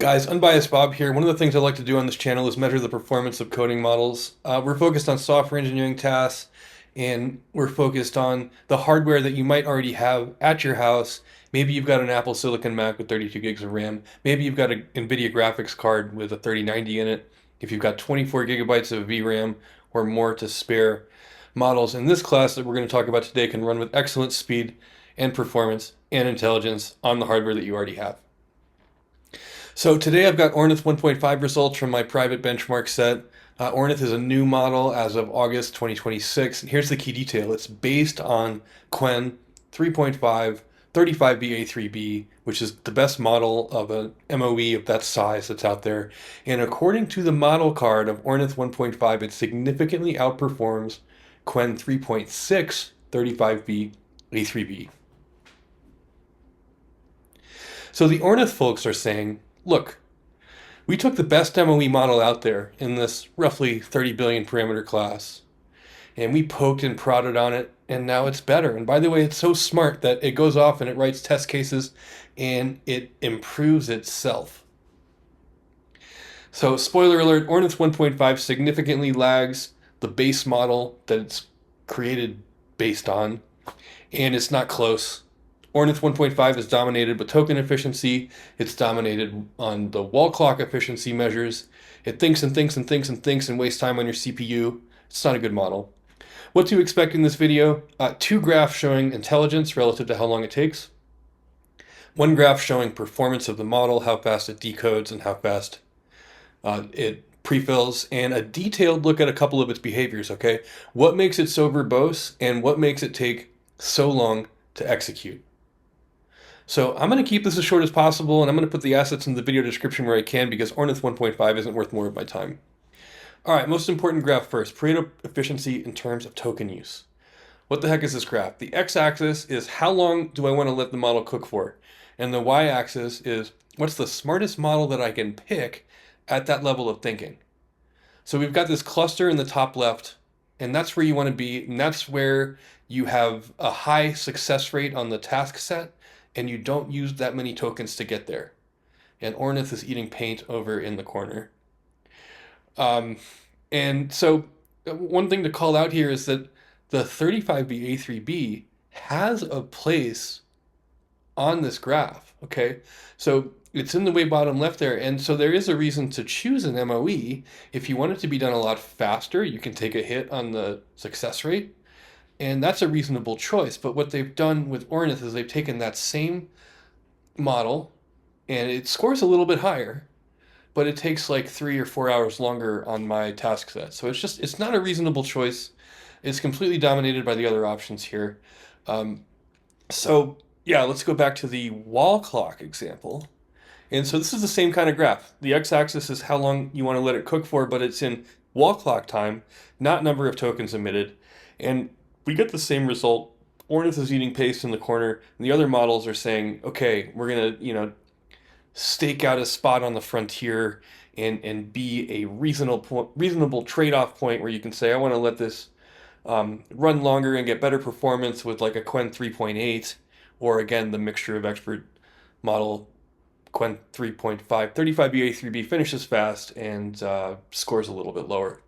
Guys, Unbiased Bob here. One of the things I like to do on this channel is measure the performance of coding models. We're focused on software engineering tasks, and we're focused on the hardware that you might already have at your house. Maybe you've got an Apple Silicon Mac with 32 gigs of RAM. Maybe you've got an NVIDIA graphics card with a 3090 in it. If you've got 24 gigabytes of VRAM or more to spare, models in this class that we're going to talk about today can run with excellent speed and performance and intelligence on the hardware that you already have. So today I've got Ornith 1.5 results from my private benchmark set. Ornith is a new model as of August 2026. And here's the key detail. It's based on Qwen 3.5 35B A3B, which is the best model of an MOE of that size that's out there. And according to the model card of Ornith 1.5, it significantly outperforms Qwen 3.6 35B A3B. So the Ornith folks are saying, look, we took the best MOE model out there in this roughly 30 billion parameter class, and we poked and prodded on it, and now it's better. And by the way, it's so smart that it goes off and it writes test cases, and it improves itself. So spoiler alert, Ornith 1.5 significantly lags the base model that it's created based on, and it's not close. Ornith 1.5 is dominated by token efficiency. It's dominated on the wall clock efficiency measures. It thinks and thinks and thinks and thinks and wastes time on your CPU. It's not a good model. What to expect in this video? Two graphs showing intelligence relative to how long it takes. One graph showing performance of the model, how fast it decodes and how fast it prefills, and a detailed look at a couple of its behaviors, okay? What makes it so verbose and what makes it take so long to execute? So I'm going to keep this as short as possible, and I'm going to put the assets in the video description where I can because Ornith 1.5 isn't worth more of my time. All right, most important graph first, Pareto efficiency in terms of token use. What the heck is this graph? The x-axis is how long do I want to let the model cook for? And the y-axis is what's the smartest model that I can pick at that level of thinking. So we've got this cluster in the top left, and that's where you want to be, and that's where you have a high success rate on the task set, and you don't use that many tokens to get there. And Ornith is eating paint over in the corner. And so one thing to call out here is that the 35B A3B has a place on this graph, okay? So it's in the way bottom left there, and so there is a reason to choose an MOE. If you want it to be done a lot faster, you can take a hit on the success rate, and that's a reasonable choice. But what they've done with Ornith is they've taken that same model, and it scores a little bit higher, but it takes like 3 or 4 hours longer on my task set. So it's not a reasonable choice. It's completely dominated by the other options here. So yeah, let's go back to the wall clock example. And so this is the same kind of graph. The x-axis is how long you want to let it cook for, but it's in wall clock time, not number of tokens emitted. And we get the same result. Ornith is eating paste in the corner, and the other models are saying, okay, we're going to, stake out a spot on the frontier and be a reasonable trade-off point where you can say, I want to let this run longer and get better performance with like a Qwen 3.8, or again, the mixture of expert model Qwen 3.5. 35B A3B finishes fast and scores a little bit lower.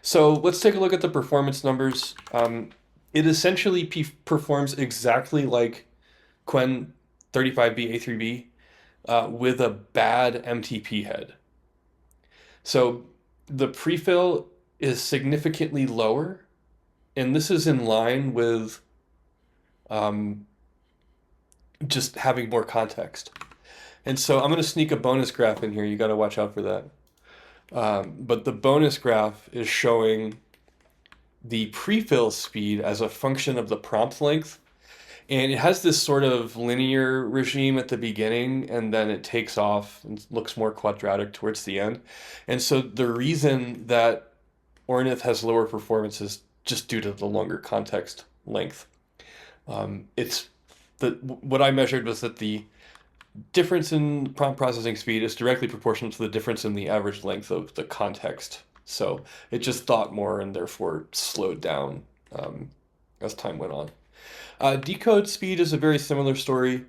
So let's take a look at the performance numbers. It essentially performs exactly like Qwen 35B A3B with a bad MTP head. So the prefill is significantly lower, and this is in line with just having more context. And so I'm going to sneak a bonus graph in here. You got to watch out for that. But the bonus graph is showing the prefill speed as a function of the prompt length. And it has this sort of linear regime at the beginning, and then it takes off and looks more quadratic towards the end. And so the reason that Ornith has lower performance is just due to the longer context length. What I measured was that the difference in prompt processing speed is directly proportional to the difference in the average length of the context. So it just thought more and therefore slowed down as time went on. Decode speed is a very similar story.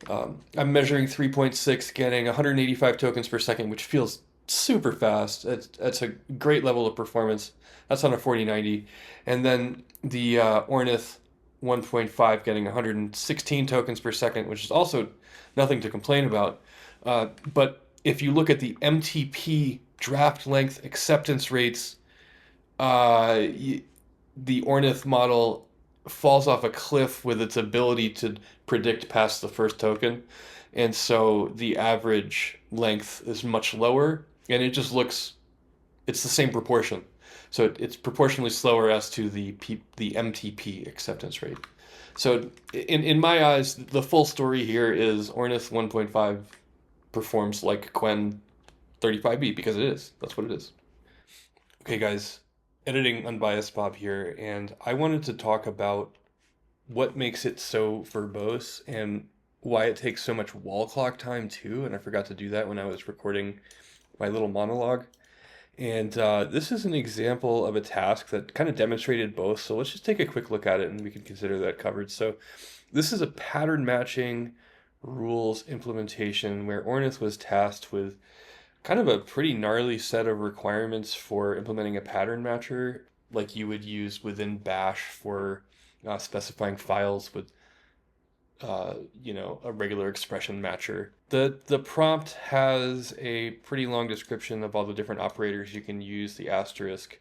I'm measuring 3.6, getting 185 tokens per second, which feels super fast. That's a great level of performance. That's on a 4090. And then the Ornith 1.5 getting 116 tokens per second, which is also nothing to complain about. But if you look at the MTP draft length acceptance rates, uh, the Ornith model falls off a cliff with its ability to predict past the first token. And so the average length is much lower, and it just looks, it's the same proportion. So it's proportionally slower as to the MTP acceptance rate. So in my eyes, the full story here is Ornith 1.5 performs like Qwen 35B because it is. That's what it is. Okay, guys, editing unbiased Bob here, and I wanted to talk about what makes it so verbose and why it takes so much wall clock time too. And I forgot to do that when I was recording my little monologue. And this is an example of a task that kind of demonstrated both. So let's just take a quick look at it and we can consider that covered. So this is a pattern matching rules implementation where Ornith was tasked with kind of a pretty gnarly set of requirements for implementing a pattern matcher like you would use within Bash for specifying files with a regular expression matcher. The prompt has a pretty long description of all the different operators you can use, the asterisk,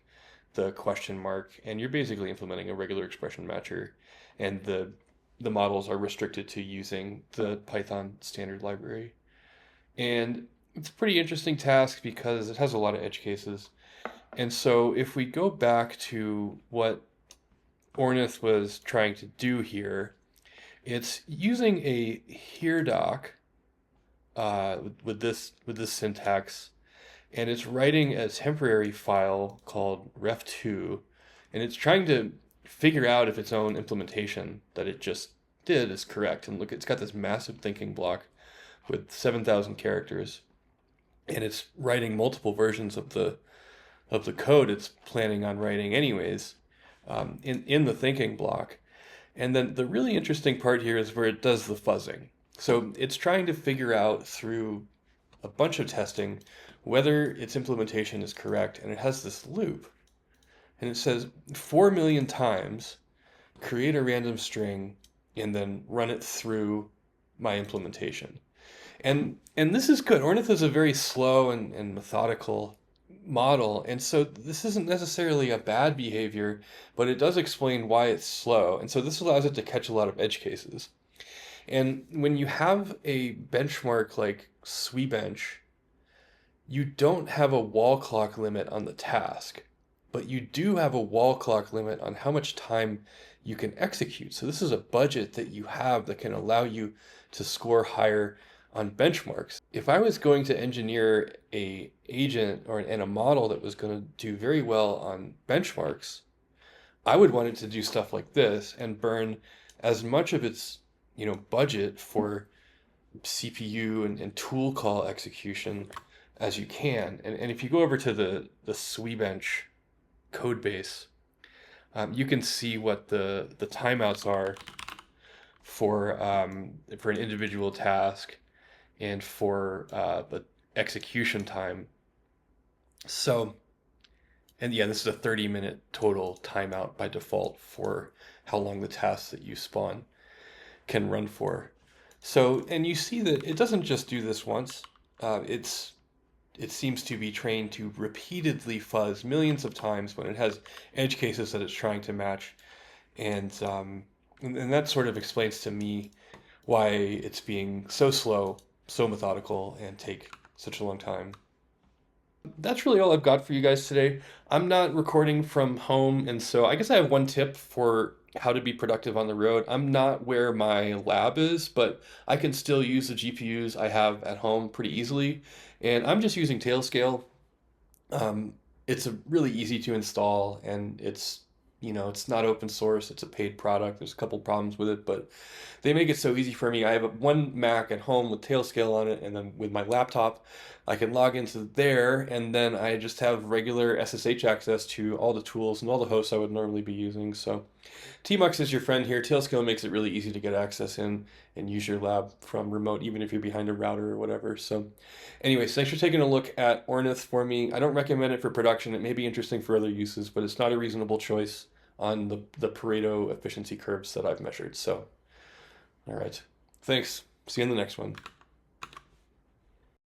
the question mark, and you're basically implementing a regular expression matcher. And the models are restricted to using the Python standard library. And it's a pretty interesting task because it has a lot of edge cases. And so if we go back to what Ornith was trying to do here, it's using a here doc with this syntax, and it's writing a temporary file called ref2, and it's trying to figure out if its own implementation that it just did is correct. And look, it's got this massive thinking block with 7,000 characters, and it's writing multiple versions of the code it's planning on writing anyways in the thinking block. And then the really interesting part here is where it does the fuzzing. So it's trying to figure out through a bunch of testing whether its implementation is correct, and it has this loop. And it says 4 million times, create a random string, and then run it through my implementation. And this is good. Ornith is a very slow and methodical model, and so this isn't necessarily a bad behavior, but it does explain why it's slow. And so this allows it to catch a lot of edge cases. And when you have a benchmark like SweBench, you don't have a wall clock limit on the task, but you do have a wall clock limit on how much time you can execute. So this is a budget that you have that can allow you to score higher on benchmarks. If I was going to engineer a agent and a model that was going to do very well on benchmarks, I would want it to do stuff like this and burn as much of its budget for CPU and tool call execution as you can. And if you go over to the SweBench code base, you can see what the timeouts are for an individual task and for the execution time. So, and yeah, this is a 30-minute total timeout by default for how long the tasks that you spawn can run for. So, and you see that it doesn't just do this once. It seems to be trained to repeatedly fuzz millions of times when it has edge cases that it's trying to match. And that sort of explains to me why it's being so slow, so methodical, and take such a long time. That's really all I've got for you guys today. I'm not recording from home, and so I guess I have one tip for how to be productive on the road. I'm not where my lab is, but I can still use the GPUs I have at home pretty easily, and I'm just using Tailscale. It's a really easy to install, and it's not open source. It's a paid product. There's a couple problems with it, but they make it so easy for me. I have one Mac at home with Tailscale on it, and then with my laptop, I can log into there, and then I just have regular SSH access to all the tools and all the hosts I would normally be using. So Tmux is your friend here. Tailscale makes it really easy to get access in and use your lab from remote, even if you're behind a router or whatever. So anyways, thanks for taking a look at Ornith for me. I don't recommend it for production. It may be interesting for other uses, but it's not a reasonable choice on the Pareto efficiency curves that I've measured. So, all right. Thanks. See you in the next one.